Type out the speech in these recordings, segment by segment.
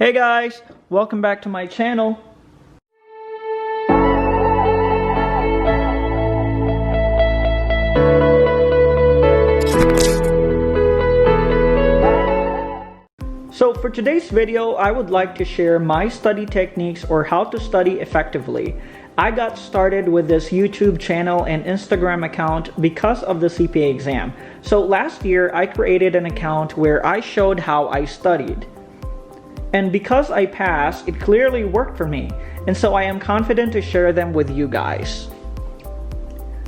Hey guys, welcome back to my channel. So for today's video, I would like to share my study techniques or how to study effectively. I got started with this YouTube channel and Instagram account because of the CPA exam. So last year, I created an account where I showed how I studied. And because I passed, it clearly worked for me. And so I am confident to share them with you guys.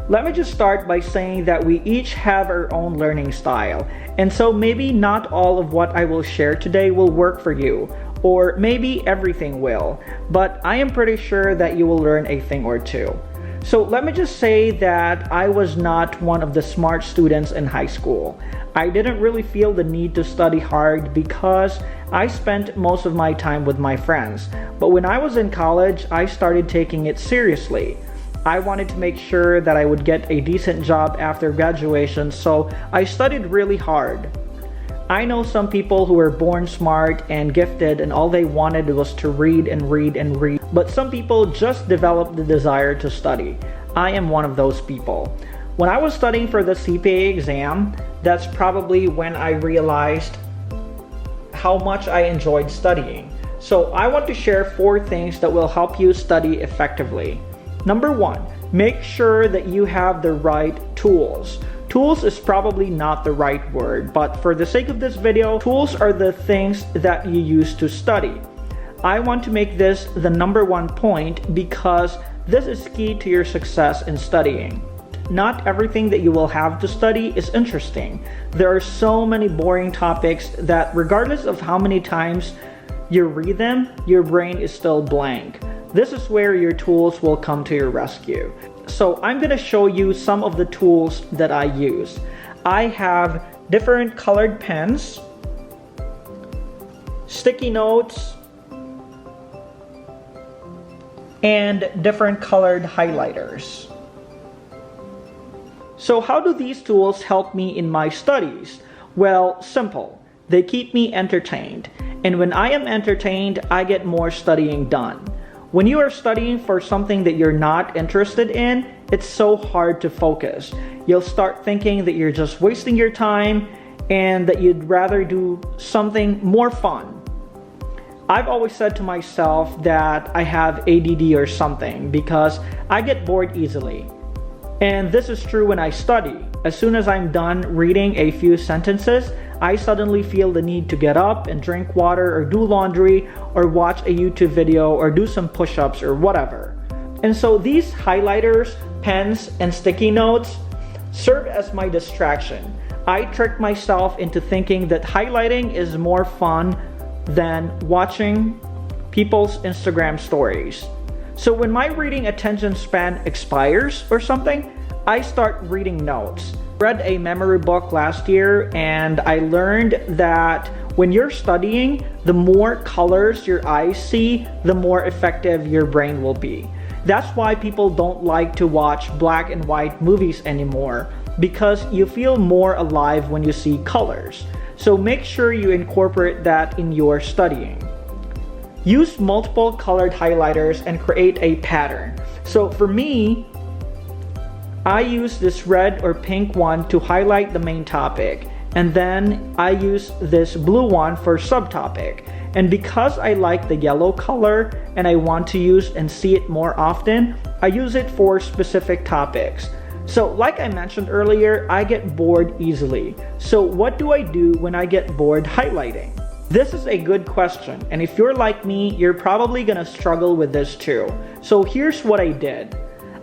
Let me just start by saying that we each have our own learning style. And so maybe not all of what I will share today will work for you. Or maybe everything will. But I am pretty sure that you will learn a thing or two. So let me just say that I was not one of the smart students in high school. I didn't really feel the need to study hard because I spent most of my time with my friends. But when I was in college, I started taking it seriously. I wanted to make sure that I would get a decent job after graduation, so I studied really hard. I know some people who were born smart and gifted and all they wanted was to read and read and read. But some people just developed the desire to study. I am one of those people. When I was studying for the CPA exam, that's probably when I realized how much I enjoyed studying. So I want to share 4 things that will help you study effectively. Number 1, make sure that you have the right tools. Tools is probably not the right word, but for the sake of this video, tools are the things that you use to study. I want to make this the number 1 point because this is key to your success in studying. Not everything that you will have to study is interesting. There are so many boring topics that regardless of how many times you read them, your brain is still blank. This is where your tools will come to your rescue. So I'm going to show you some of the tools that I use. I have different colored pens, sticky notes, and different colored highlighters. So how do these tools help me in my studies? Well, simple. They keep me entertained. And when I am entertained, I get more studying done. When you are studying for something that you're not interested in, it's so hard to focus. You'll start thinking that you're just wasting your time and that you'd rather do something more fun. I've always said to myself that I have ADD or something because I get bored easily. And this is true when I study. As soon as I'm done reading a few sentences, I suddenly feel the need to get up and drink water or do laundry or watch a YouTube video or do some push-ups or whatever. And so these highlighters, pens, and sticky notes serve as my distraction. I trick myself into thinking that highlighting is more fun than watching people's Instagram stories. So when my reading attention span expires or something, I start reading notes. I read a memory book last year and I learned that when you're studying, the more colors your eyes see, the more effective your brain will be. That's why people don't like to watch black and white movies anymore, because you feel more alive when you see colors. So make sure you incorporate that in your studying. Use multiple colored highlighters and create a pattern. So for me, I use this red or pink one to highlight the main topic, and then I use this blue one for subtopic. And because I like the yellow color and I want to use and see it more often, I use it for specific topics. So like I mentioned earlier, I get bored easily. So what do I do when I get bored highlighting? This is a good question, and if you're like me, you're probably gonna struggle with this too. So here's what I did.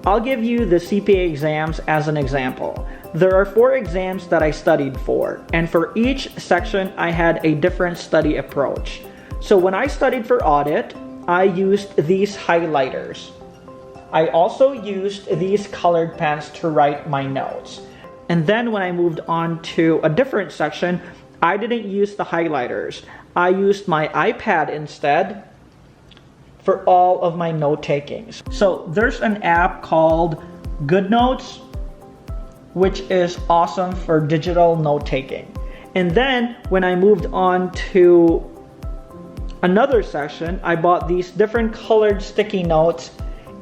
I'll give you the CPA exams as an example. There are 4 exams that I studied for, and for each section, I had a different study approach. So when I studied for audit, I used these highlighters. I also used these colored pens to write my notes. And then when I moved on to a different section, I didn't use the highlighters. I used my iPad instead for all of my note takings. So there's an app called GoodNotes, which is awesome for digital note taking. And then when I moved on to Another section, I bought these different colored sticky notes,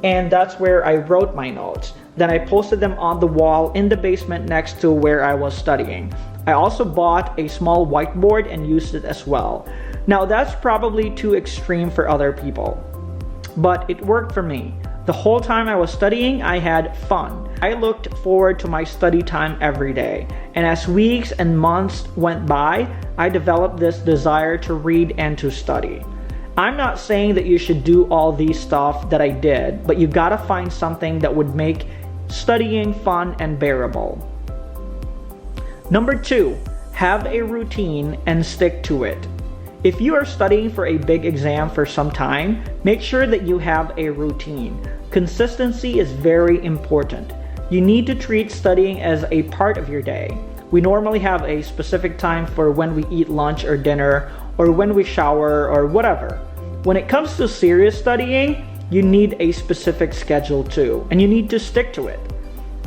and that's where I wrote my notes. Then I posted them on the wall in the basement next to where I was studying. I also bought a small whiteboard and used it as well. Now that's probably too extreme for other people, but it worked for me. The whole time I was studying, I had fun. I looked forward to my study time every day. And as weeks and months went by, I developed this desire to read and to study. I'm not saying that you should do all these stuff that I did, but you gotta find something that would make studying fun and bearable. Number 2, have a routine and stick to it. If you are studying for a big exam for some time, make sure that you have a routine. Consistency is very important. You need to treat studying as a part of your day. We normally have a specific time for when we eat lunch or dinner, or when we shower, or whatever. When it comes to serious studying, you need a specific schedule too, and you need to stick to it.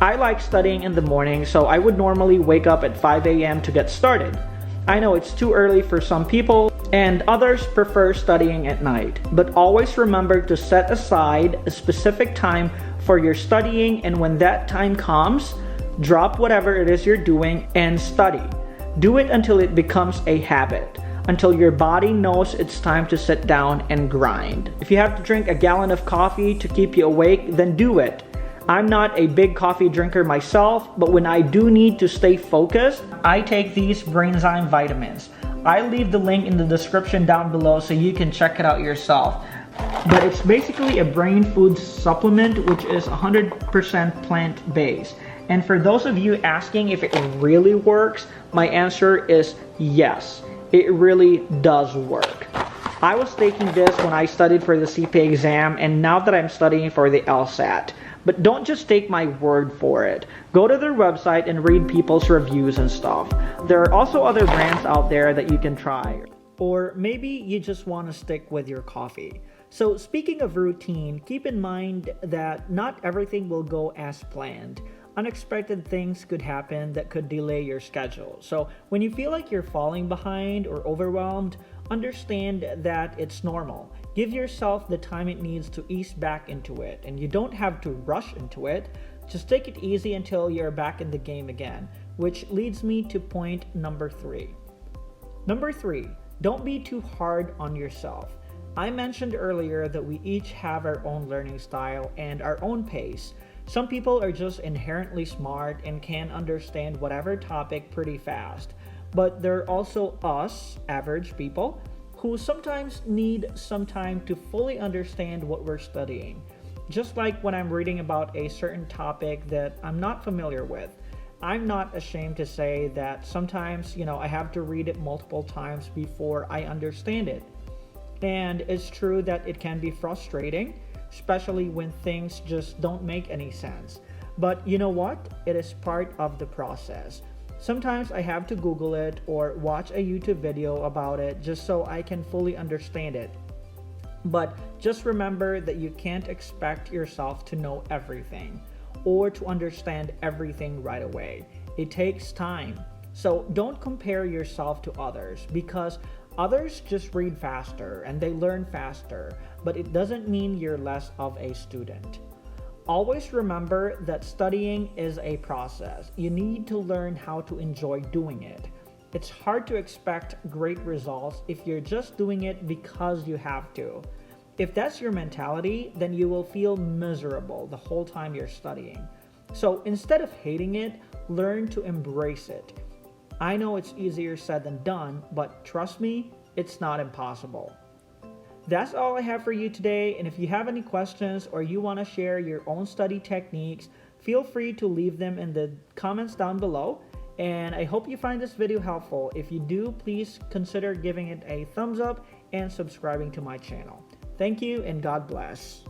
I like studying in the morning, so I would normally wake up at 5 a.m. to get started. I know it's too early for some people, and others prefer studying at night. But always remember to set aside a specific time for your studying, and when that time comes, drop whatever it is you're doing and study. Do it until it becomes a habit, until your body knows it's time to sit down and grind. If you have to drink a gallon of coffee to keep you awake, then do it. I'm not a big coffee drinker myself, but when I do need to stay focused, I take these Brainzyme vitamins. I'll leave the link in the description down below so you can check it out yourself. But it's basically a brain food supplement which is 100% plant-based. And for those of you asking if it really works, my answer is yes. It really does work. I was taking this when I studied for the CPA exam, and now that I'm studying for the LSAT. But don't just take my word for it. Go to their website and read people's reviews and stuff. There are also other brands out there that you can try. Or maybe you just want to stick with your coffee. So speaking of routine, keep in mind that not everything will go as planned. Unexpected things could happen that could delay your schedule. So when you feel like you're falling behind or overwhelmed, understand that it's normal. Give yourself the time it needs to ease back into it, and you don't have to rush into it. Just take it easy until you're back in the game again, which leads me to point number 3. Number 3, don't be too hard on yourself. I mentioned earlier that we each have our own learning style and our own pace. Some people are just inherently smart and can understand whatever topic pretty fast. But there are also us, average people, who sometimes need some time to fully understand what we're studying. Just like when I'm reading about a certain topic that I'm not familiar with, I'm not ashamed to say that sometimes, I have to read it multiple times before I understand it. And it's true that it can be frustrating, especially when things just don't make any sense. But you know what? It is part of the process. Sometimes I have to Google it or watch a YouTube video about it just so I can fully understand it. But just remember that you can't expect yourself to know everything or to understand everything right away. It takes time. So don't compare yourself to others, because others just read faster and they learn faster, but it doesn't mean you're less of a student. Always remember that studying is a process. You need to learn how to enjoy doing it. It's hard to expect great results if you're just doing it because you have to. If that's your mentality, then you will feel miserable the whole time you're studying. So instead of hating it, learn to embrace it. I know it's easier said than done, but trust me, it's not impossible. That's all I have for you today, and if you have any questions or you want to share your own study techniques, feel free to leave them in the comments down below. And I hope you find this video helpful. If you do, please consider giving it a thumbs up and subscribing to my channel. Thank you and God bless.